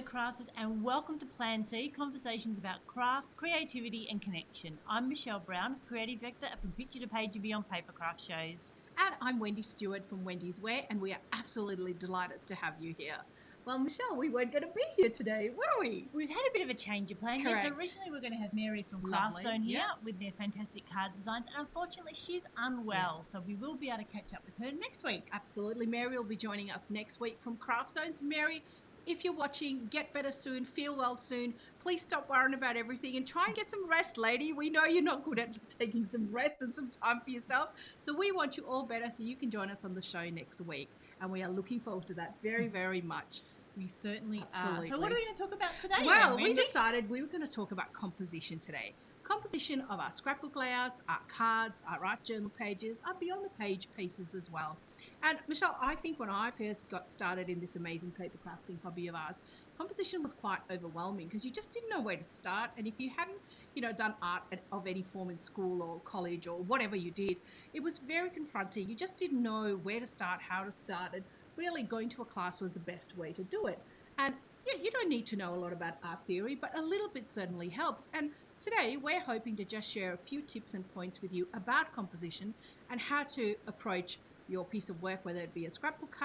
crafters, and welcome to Plan C, conversations about craft, creativity and connection. I'm Michelle Brown, Creative Director from Picture to Page and Beyond Papercraft shows. And I'm Wendy Steward from Wendy's Wear, and we are absolutely delighted to have you here. Well, Michelle, we weren't going to be here today, were we? We've had a bit of a change of plan. Correct. Yes, originally we are going to have Mary from Lovely, Craft Zone here yeah. with their fantastic card designs, and unfortunately she's unwell, so we will be able to catch up with her next week. Absolutely. Mary will be joining us next week from Craft Zones. Mary, if you're watching, get better soon, feel well soon. Please stop worrying about everything and try and get some rest, lady. We know you're not good at taking some rest and some time for yourself. So we want you all better so you can join us on the show next week. And we are looking forward to that very, very much. We certainly Absolutely. are. So what are we going to talk about today? Well, then, we Wendy? decided we were going to talk about composition today. Composition of our scrapbook layouts, our cards, our art journal pages, our beyond the page pieces as well. And Michelle, I think when I first got started in this amazing paper crafting hobby of ours, composition was quite overwhelming because you just didn't know where to start. And if you hadn't, done art of any form in school or college or whatever you did, it was very confronting. You just didn't know where to start, how to start, and really going to a class was the best way to do it. And yeah, you don't need to know a lot about art theory, but a little bit certainly helps. And today we're hoping to just share a few tips and points with you about composition and how to approach your piece of work, whether it be a scrapbook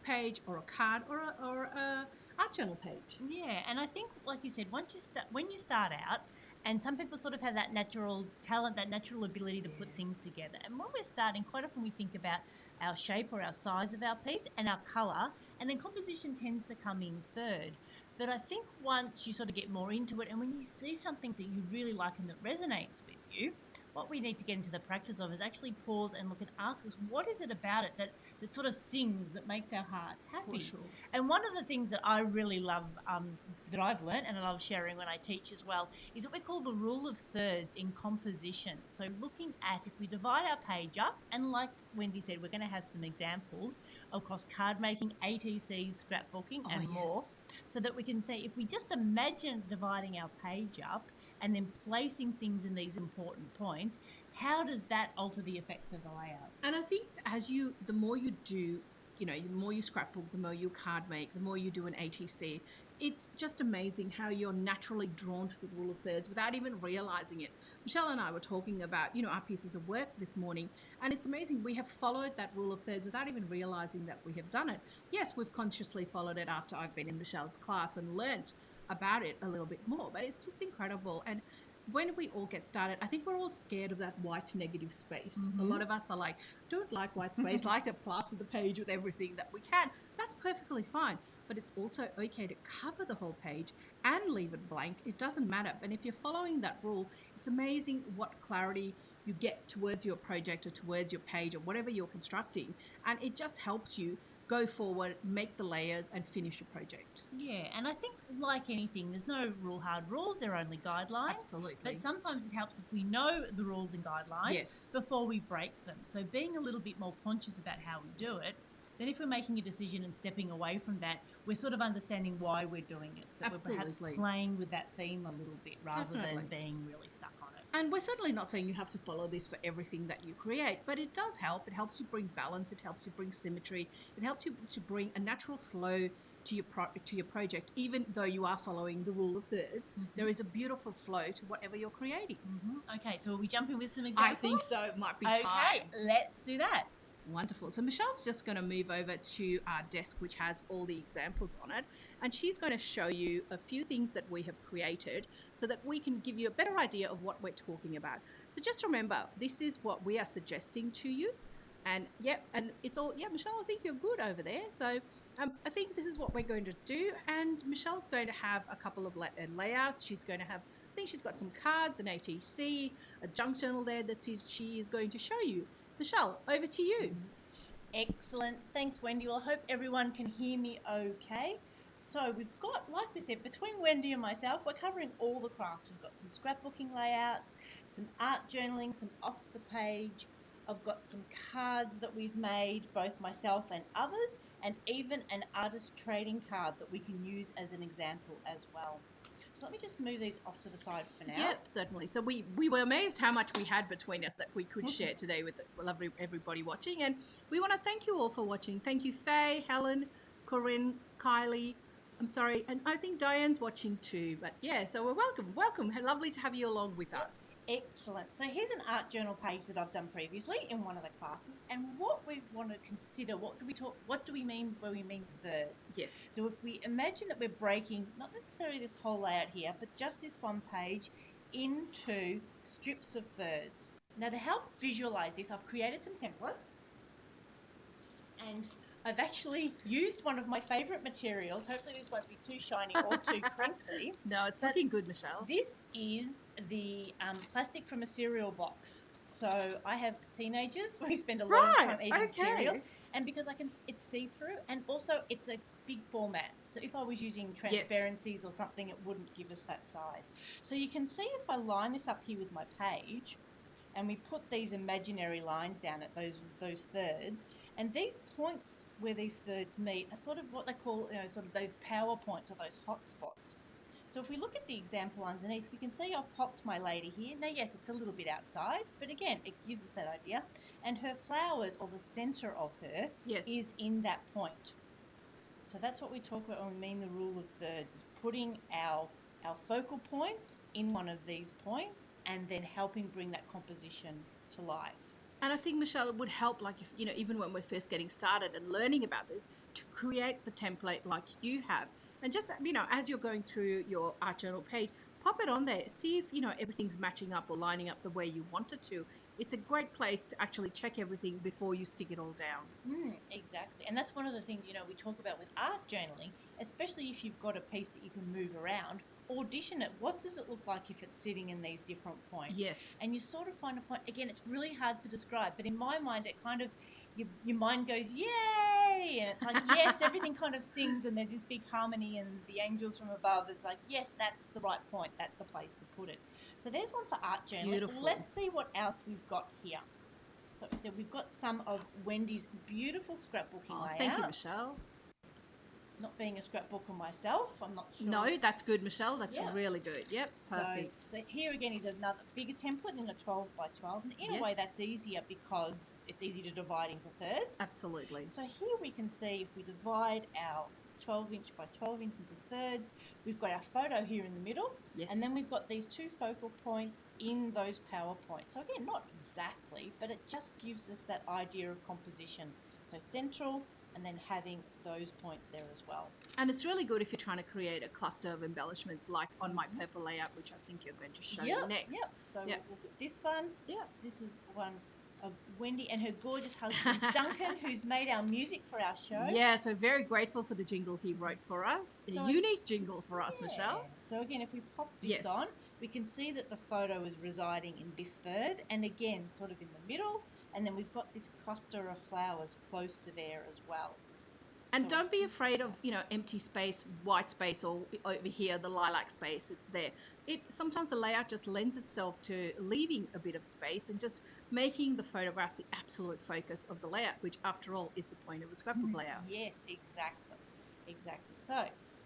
page or a card or a art journal page. Yeah, and I think, like you said, when you start out, and some people sort of have that natural talent, that natural ability to put things together. And when we're starting, quite often we think about our shape or our size of our piece and our colour, and then composition tends to come in third. But I think once you sort of get more into it, and when you see something that you really like and that resonates with you, what we need to get into the practice of is actually pause and look and ask us, what is it about it that sort of sings, that makes our hearts happy? For sure. And one of the things that I really love, that I've learned and I love sharing when I teach as well, is what we call the rule of thirds in composition. So looking at, if we divide our page up, and like Wendy said, we're going to have some examples across card making, ATCs, scrapbooking and more, so that we can think, if we just imagine dividing our page up and then placing things in these important points, how does that alter the effects of the layout? And I think the more you do, the more you scrapbook, the more you card make, the more you do an ATC, it's just amazing how you're naturally drawn to the rule of thirds without even realizing it. Michelle and I were talking about, our pieces of work this morning, and it's amazing. We have followed that rule of thirds without even realizing that we have done it. Yes, we've consciously followed it after I've been in Michelle's class and learnt about it a little bit more, but it's just incredible. And when we all get started, I think we're all scared of that white negative space. Mm-hmm. A lot of us are like, don't like white space, like to plaster the page with everything that we can. That's perfectly fine. But it's also okay to cover the whole page and leave it blank. It doesn't matter. And if you're following that rule, it's amazing what clarity you get towards your project or towards your page or whatever you're constructing. And it just helps you go forward, make the layers and finish your project. Yeah, and I think like anything, there's no hard rules, they're only guidelines. Absolutely. But sometimes it helps if we know the rules and guidelines before we break them. So being a little bit more conscious about how we do it, then if we're making a decision and stepping away from that, we're sort of understanding why we're doing it. That Absolutely. We're perhaps playing with that theme a little bit rather Definitely. than being really stuck on it. And we're certainly not saying you have to follow this for everything that you create, but it does help. It helps you bring balance. It helps you bring symmetry. It helps you to bring a natural flow to your project, even though you are following the rule of thirds. Mm-hmm. There is a beautiful flow to whatever you're creating. Mm-hmm. Okay, so will we jump in with some examples? I think so. It might be time. Okay, let's do that. Wonderful. So Michelle's just going to move over to our desk, which has all the examples on it. And she's going to show you a few things that we have created so that we can give you a better idea of what we're talking about. So just remember, this is what we are suggesting to you. And it's all, Michelle, I think you're good over there. So I think this is what we're going to do. And Michelle's going to have a couple of layouts. She's going to have, I think she's got some cards, an ATC, a junk journal there that she is going to show you. Michelle, over to you. Excellent. Thanks, Wendy. Well, I hope everyone can hear me okay. So we've got, like we said, between Wendy and myself, we're covering all the crafts. We've got some scrapbooking layouts, some art journaling, some off the page. I've got some cards that we've made, both myself and others, and even an artist trading card that we can use as an example as well. So let me just move these off to the side for now. Yeah, certainly. So we were amazed how much we had between us that we could share today with lovely everybody watching. And we want to thank you all for watching. Thank you, Faye, Helen, Corinne, Kylie, I'm sorry, and I think Diane's watching too, but yeah, so we're welcome. Lovely to have you along with us. Excellent. So here's an art journal page that I've done previously in one of the classes, and what we want to consider, what do we mean when we mean thirds? Yes. So if we imagine that we're breaking not necessarily this whole layout here, but just this one page into strips of thirds. Now to help visualize this, I've created some templates, and I've actually used one of my favorite materials. Hopefully this won't be too shiny or too crinkly. No, it's looking good, Michelle. This is the plastic from a cereal box. So I have teenagers. We spend a lot of time eating cereal, and because it's see-through, and also it's a big format. So if I was using transparencies or something, it wouldn't give us that size. So you can see if I line this up here with my page, and we put these imaginary lines down at those thirds, and these points where these thirds meet are sort of what they call, sort of those power points or those hot spots. So if we look at the example underneath, we can see I've popped my lady here. Now, yes, it's a little bit outside, but again, it gives us that idea. And her flowers, or the center of her, is in that point. So that's what we talk about when we mean the rule of thirds, is putting our focal points in one of these points and then helping bring that composition to life. And I think, Michelle, it would help, like, if, even when we're first getting started and learning about this, to create the template like you have. And just, as you're going through your art journal page, pop it on there. See if, everything's matching up or lining up the way you want it to. It's a great place to actually check everything before you stick it all down. Exactly. And that's one of the things, we talk about with art journaling, especially if you've got a piece that you can move around. Audition it. What does it look like if it's sitting in these different points? Yes. And you sort of find a point. Again, it's really hard to describe, but in my mind, it kind of, your mind goes, yay! And it's like, yes, everything kind of sings, and there's this big harmony, and the angels from above is like, yes, that's the right point. That's the place to put it. So there's one for art journaling. Beautiful. Let's see what else we've got here. So we've got some of Wendy's beautiful scrapbooking layouts. Thank you, Michelle. Not being a scrapbooker myself, I'm not sure. No, that's good, Michelle. That's really good. Yep, perfect. So here again is another bigger template in a 12 by 12. And in a way that's easier because it's easy to divide into thirds. Absolutely. So here we can see if we divide our 12 inch by 12 inch into thirds, we've got our photo here in the middle. Yes. And then we've got these two focal points in those power points. So again, not exactly, but it just gives us that idea of composition. So central, and then having those points there as well. And it's really good if you're trying to create a cluster of embellishments like on my paper layout, which I think you're going to show next. Yep. So we'll look at this one. Yeah. This is one of Wendy and her gorgeous husband Duncan, who's made our music for our show. Yeah, so we're very grateful for the jingle he wrote for us. A unique jingle for us, Michelle. So again, if we pop this on, we can see that the photo is residing in this third, and again, sort of in the middle. And then we've got this cluster of flowers close to there as well. And so don't be afraid of, empty space, white space, or over here, the lilac space, it's there. Sometimes the layout just lends itself to leaving a bit of space and just making the photograph the absolute focus of the layout, which after all is the point of a scrapbook layout. Yes, exactly. So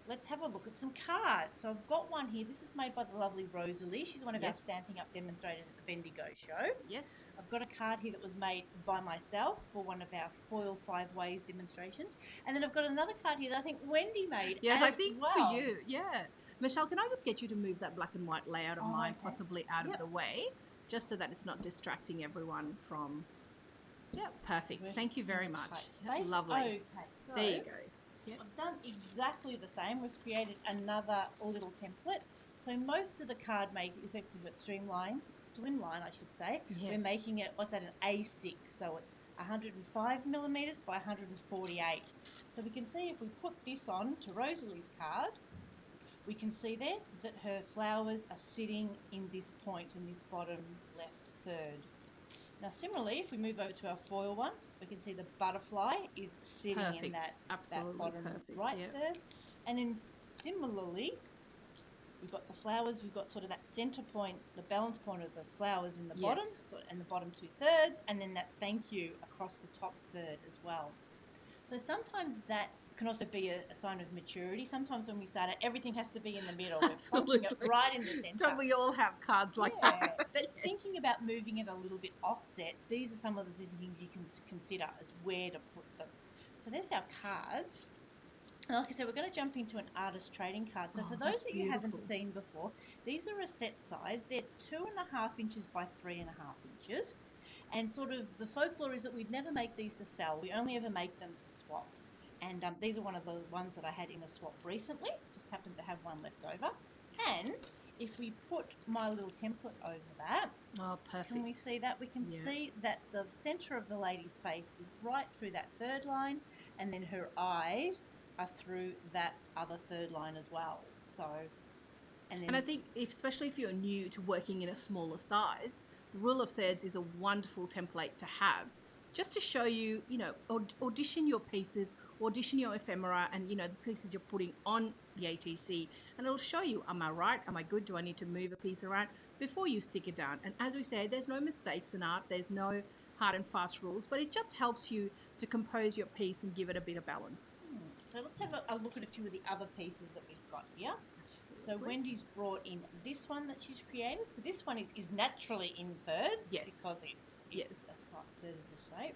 let's have a look at some cards. So I've got one here. This is made by the lovely Rosalie. She's one of our Stamping Up demonstrators at the Bendigo show. Yes. I've got a card here that was made by myself for one of our foil 5 ways demonstrations. And then I've got another card here that I think Wendy made Yes, as I think well. for you, yeah. Michelle, can I just get you to move that black and white layout of mine possibly out of the way, just so that it's not distracting everyone from... Yeah, perfect. Thank you very much. Lovely. Okay, so there you go. Yep. I've done exactly the same. We've created another little template. So most of the card making is slimline, I should say. Yes. We're making it, what's that, an A6. So it's 105 millimeters by 148. So we can see if we put this on to Rosalie's card, we can see there that her flowers are sitting in this point, in this bottom left third. Now, similarly, if we move over to our foil one, we can see the butterfly is sitting in that bottom right third. And then similarly, we've got the flowers, we've got sort of that center point, the balance point of the flowers in the bottom, and the bottom 2/3, and then that thank you across the top third as well. So sometimes that can also be a sign of maturity. Sometimes when we start out, everything has to be in the middle. We're punching it right in the center. Don't we all have cards like that? But thinking about moving it a little bit offset, these are some of the things you can consider as where to put them. So there's our cards. Like I said, we're going to jump into an artist trading card. So for those that's that you haven't beautiful. seen before, these are a set size. They're 2.5 inches by 3.5 inches. And sort of the folklore is that we'd never make these to sell. We only ever make them to swap. And these are one of the ones that I had in a swap recently. Just happened to have one left over. And if we put my little template over that, Oh, perfect. can we see that? We can see that the center of the lady's face is right through that third line, and then her eyes are through that other third line as well. So, And I think, especially if you're new to working in a smaller size, the rule of thirds is a wonderful template to have, just to show you, audition your pieces, audition your ephemera, and the pieces you're putting on the ATC, and it'll show you, am I right? Am I good? Do I need to move a piece around before you stick it down? And as we say, there's no mistakes in art. There's no hard and fast rules, but it just helps you to compose your piece and give it a bit of balance. So let's have a look at a few of the other pieces that we've got here. So Wendy's brought in this one that she's created. So this one is naturally in thirds because it's a third of the shape.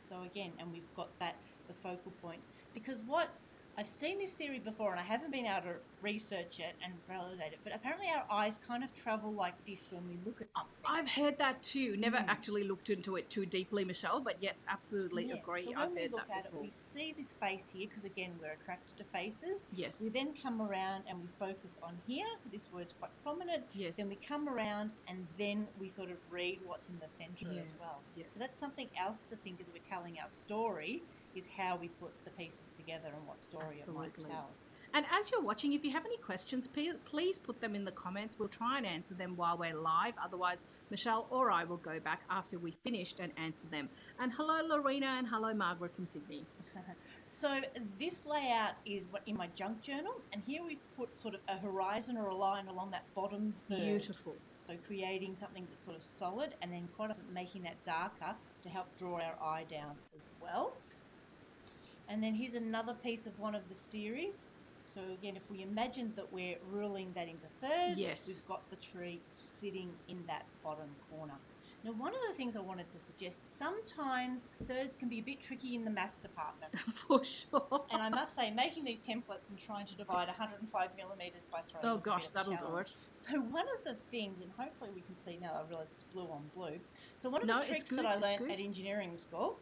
So again, and we've got the focal points, because what I've seen this theory before, and I haven't been able to research it and validate it, but apparently our eyes kind of travel like this when we look at something. I've heard that too. Never actually looked into it too deeply, Michelle, but yes, absolutely agree. So when I've we heard look that at before. it, we see this face here because, again, we're attracted to faces. Yes. We then come around and we focus on here. This word's quite prominent. Yes. Then we come around and then we sort of read what's in the centre as well. Yes. So that's something else to think as we're telling our story, is how we put the pieces together and what story it might tell. And as you're watching, if you have any questions, please put them in the comments. We'll try and answer them while we're live. Otherwise, Michelle or I will go back after we finished and answer them. And hello, Lorena, and hello, Margaret from Sydney. So this layout is what in my junk journal, and here we've put sort of a horizon or a line along that bottom third. Beautiful. So creating something that's sort of solid, and then quite often making that darker to help draw our eye down as well. And then here's another piece of one of the series. So again, if we imagine that we're ruling that into thirds, we've got the tree sitting in that bottom corner. Now, one of the things I wanted to suggest, sometimes thirds can be a bit tricky in the maths department. For sure. And I must say, making these templates and trying to divide 105 millimetres by 3 oh gosh, that'll do it. So one of the things, and hopefully we can see now, I realise it's blue on blue. So one of the tricks that I learned at engineering school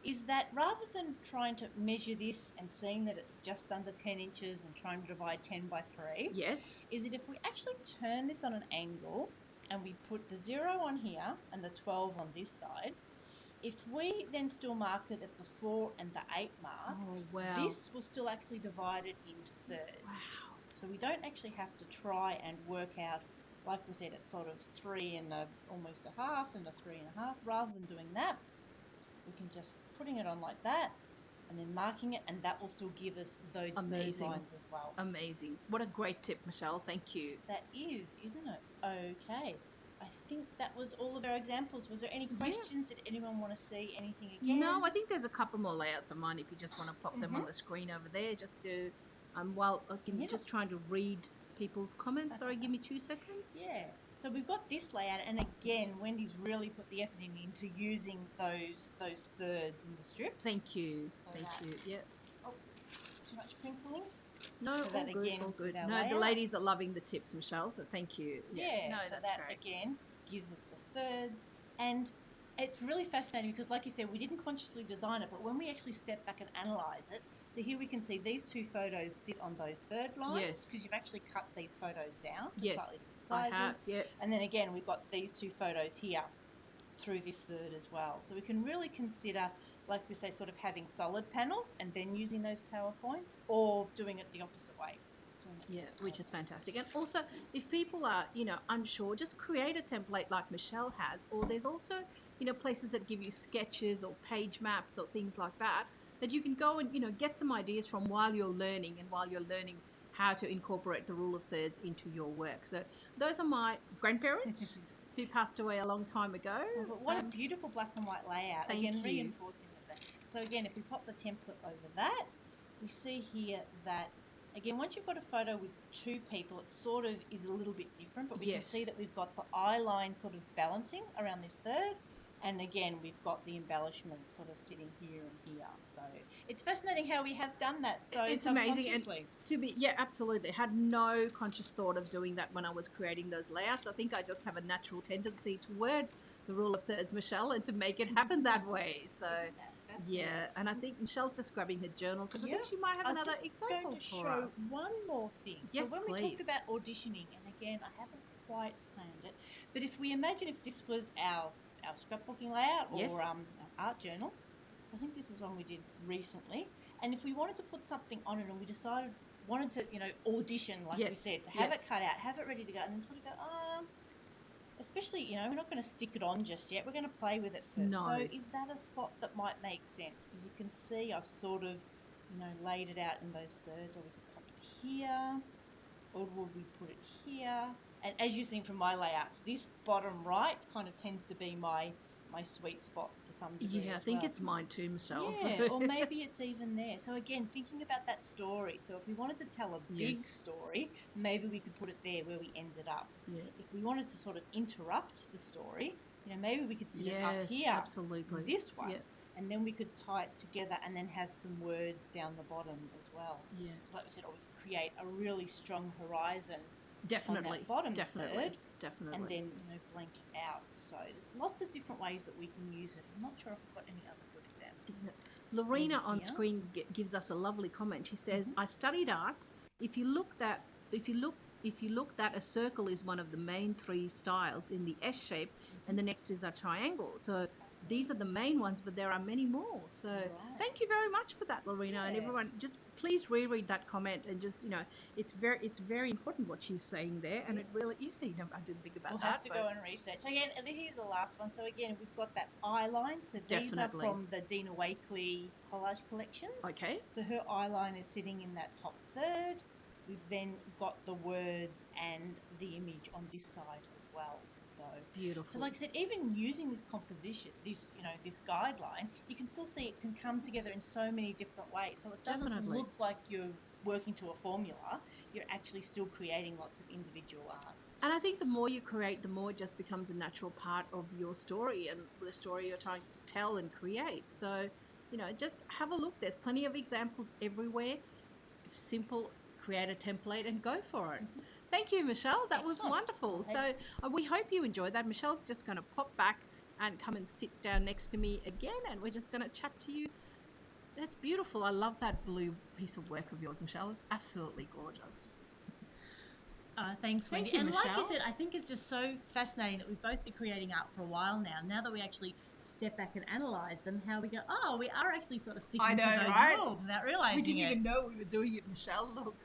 is that rather than trying to measure this and seeing that it's just under 10 inches and trying to divide 10 by 3, is that if we actually turn this on an angle and we put the 0 on here and the 12 on this side, if we then still mark it at the 4 and the 8 mark, this will still actually divide it into thirds. Wow. So we don't actually have to try and work out, like we said, it's sort of 3 and almost a half and a 3.5. Rather than doing that, we can just putting it on like that and then marking it, and that will still give us those third lines as well. Amazing. What a great tip, Michelle. Thank you. That is, isn't it? Okay. I think that was all of our examples. Was there any questions? Did anyone want to see anything again? No, I think there's a couple more layouts of mine if you just want to pop them on the screen over there, just to, just trying to read people's comments. Sorry, give me 2 seconds. Yeah. So we've got this layout, and again, Wendy's really put the effort into using those thirds in the strips. Thank you. So Thank you. Yeah. Oops, too much crinkling. No, so all good, all good. No, the ladies are loving the tips, Michelle, so thank you. Yeah, no, so that's that great. Again gives us the thirds, and it's really fascinating because, like you said, we didn't consciously design it, but when we actually step back and analyse it, so here we can see these 2 photos sit on those third lines because you've actually cut these photos down to slightly different sizes. I have, yes. And then again, we've got these 2 photos here through this third as well. So we can really consider, like we say, sort of having solid panels and then using those PowerPoints, or doing it the opposite way. Yeah, which is fantastic. And also, if people are, unsure, just create a template like Michelle has, or there's also, places that give you sketches or page maps or things like that you can go and, get some ideas from while you're learning how to incorporate the rule of thirds into your work. So those are my grandparents who passed away a long time ago. Oh, but what a beautiful black and white layout. Thank again, you. Reinforcing that. So again, if we pop the template over that, we see here that, again, once you've got a photo with 2 people, it sort of is a little bit different, but we can see that we've got the eye line sort of balancing around this third, And again, we've got the embellishments sort of sitting here and here. So it's fascinating how we have done that so It's amazing. And subconsciously. yeah, absolutely. Had no conscious thought of doing that when I was creating those layouts. I think I just have a natural tendency toward the rule of thirds, Michelle, and to make it happen that way. So yeah, and I think Michelle's just grabbing her journal because I think she might have another example going to for show us. one more thing. Yes, so when please. we talked about auditioning, and again, I haven't quite planned it, but if we imagine if this was our scrapbooking layout or Yes. our art journal, I think this is one we did recently, and if we wanted to put something on it and we wanted to audition, like we said, so have it cut out, have it ready to go, and then sort of go, especially, we're not going to stick it on just yet. We're going to play with it first. No. So is that a spot that might make sense? Because you can see I've sort of, laid it out in those thirds, or we could pop it here, or would we put it here? And as you've seen from my layouts, this bottom right kind of tends to be my sweet spot to some degree. Yeah, I think it's mine too, Michelle. Yeah, or maybe it's even there. So again, thinking about that story. So if we wanted to tell a big story, maybe we could put it there where we ended up. Yeah. If we wanted to sort of interrupt the story, maybe we could sit it up here. Absolutely. This one. Yeah. And then we could tie it together and then have some words down the bottom as well. Yeah. So like we said, or we could create a really strong horizon. Definitely. On that bottom Definitely. third, and then blank it out. So there's lots of different ways that we can use it. I'm not sure if we've got any other good examples. Lorena on screen gives us a lovely comment. She says, "I studied art. If you look that a circle is one of the main three styles in the S shape, and the next is a triangle. So these are the main ones, but there are many more. So thank you very much for that, Lorena, and everyone. Just please reread that comment and just it's very important what she's saying there, and it really I didn't think about that. We'll have to go and research. So again, and here's the last one. So again, we've got that eye line. So these are from the Dina Wakley collage collections. Okay. So her eye line is sitting in that top third. We've then got the words and the image on this side as well. So beautiful. So like I said, even using this composition, this guideline, you can still see it can come together in so many different ways. So it doesn't look like you're working to a formula. You're actually still creating lots of individual art. And I think the more you create, the more it just becomes a natural part of your story and the story you're trying to tell and create. So, just have a look. There's plenty of examples everywhere. Simple. Create a template and go for it. Thank you, Michelle. That was wonderful. So we hope you enjoyed that. Michelle's just going to pop back and come and sit down next to me again, and we're just going to chat to you. That's beautiful. I love that blue piece of work of yours, Michelle. It's absolutely gorgeous. Thanks, Wendy. Thank you, Michelle. Like you said, I think it's just so fascinating that we've both been creating art for a while now. Now that we actually step back and analyse them, how we go, we are actually sort of sticking to those rules without realising it. We didn't even know we were doing it, Michelle. Look,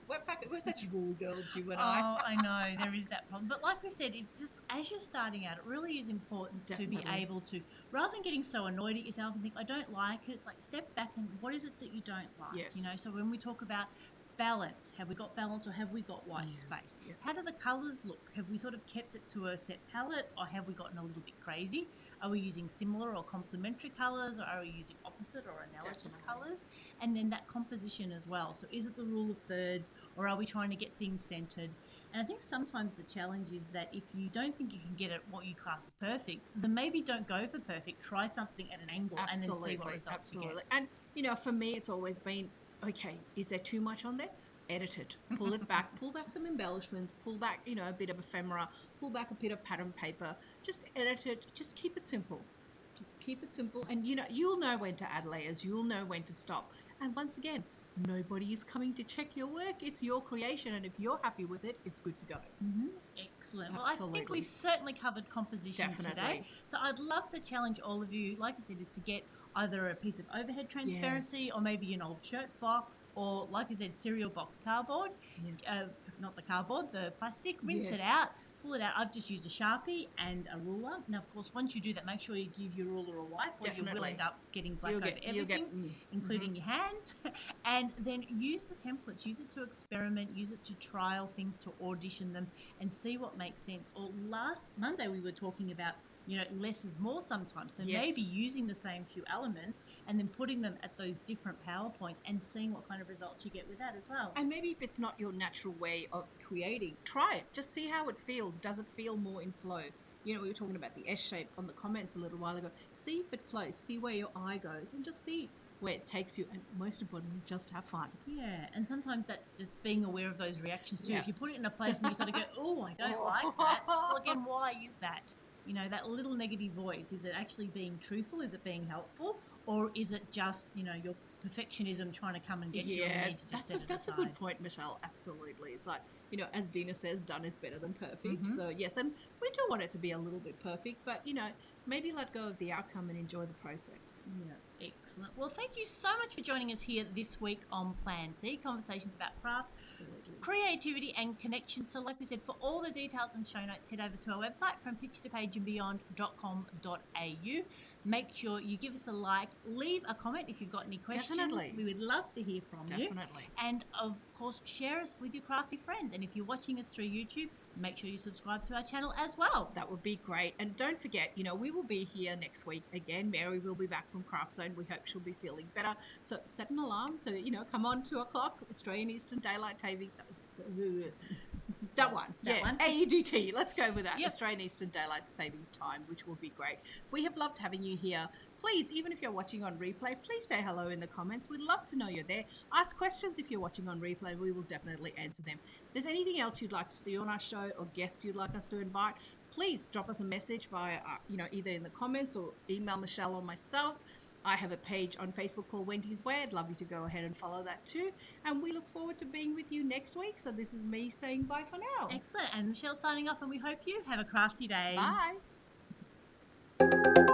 we're such rule girls, you and I. Oh, I know, there is that problem. But like we said, it just as you're starting out, it really is important to be able to, rather than getting so annoyed at yourself and think, I don't like it, it's like step back and what is it that you don't like? Yes. So when we talk about balance, have we got balance or have we got white space? How do the colours look? Have we sort of kept it to a set palette or have we gotten a little bit crazy? Are we using similar or complementary colours, or are we using opposite or analogous colours? And then that composition as well. So is it the rule of thirds, or are we trying to get things centred? And I think sometimes the challenge is that if you don't think you can get it what you class as perfect, then maybe don't go for perfect. Try something at an angle and then see what results you get. And for me, it's always been, okay, is there too much on there? Edit it, pull it back, pull back some embellishments, pull back, a bit of ephemera, pull back a bit of pattern paper, just edit it, just keep it simple. Just keep it simple, and you'll know when to add layers, you'll know when to stop. And once again, nobody is coming to check your work, it's your creation, and if you're happy with it, it's good to go. Excellent. Well, I think we've certainly covered composition today. So I'd love to challenge all of you, like I said, is to get either a piece of overhead transparency or maybe an old shirt box or, like I said, cereal box cardboard. Not the cardboard, the plastic. Rinse it out. Pull it out. I've just used a Sharpie and a ruler. Now, of course, once you do that, make sure you give your ruler a wipe or you will end up getting black over everything, including your hands. And then use the templates. Use it to experiment. Use it to trial things, to audition them and see what makes sense. Or last Monday we were talking about less is more sometimes. So maybe using the same few elements and then putting them at those different PowerPoints and seeing what kind of results you get with that as well. And maybe if it's not your natural way of creating, try it. Just see how it feels. Does it feel more in flow? You know, we were talking about the S shape on the comments a little while ago. See if it flows, see where your eye goes, and just see where it takes you, and most importantly, just have fun. Yeah, and sometimes that's just being aware of those reactions too. Yeah. If you put it in a place and you sort of go, "Oh, I don't like that." Well, again, why is that? You know, that little negative voice. Is it actually being truthful? Is it being helpful, or is it just your perfectionism trying to come and get you, and you Yeah, need to just set it that's a aside? good point, Michelle. Absolutely. It's like, as Dina says, done is better than perfect. Mhm. So, yes, and we do want it to be a little bit perfect, but, maybe let go of the outcome and enjoy the process. Yeah, excellent. Well, thank you so much for joining us here this week on Plan C, conversations about craft, Absolutely. creativity, and connection. So, like we said, for all the details and show notes, head over to our website from picture2pageandbeyond.com.au. Make sure you give us a like, leave a comment if you've got any questions. Definitely. We would love to hear from you. Definitely. And of course, share us with your crafty friends. And if you're watching us through YouTube, make sure you subscribe to our channel as well. That would be great. And don't forget, we will be here next week again. Mary will be back from Craft Zone. We hope she'll be feeling better. So set an alarm to, come on 2:00 Australian Eastern Daylight Saving. That one. That one. AEDT. Let's go with that. Yep. Australian Eastern Daylight Savings Time, which will be great. We have loved having you here. Please, even if you're watching on replay, please say hello in the comments. We'd love to know you're there. Ask questions if you're watching on replay. We will definitely answer them. If there's anything else you'd like to see on our show or guests you'd like us to invite, please drop us a message via, either in the comments or email Michelle or myself. I have a page on Facebook called Wendy's Way. I'd love you to go ahead and follow that too. And we look forward to being with you next week. So this is me saying bye for now. Excellent. And Michelle signing off, and we hope you have a crafty day. Bye.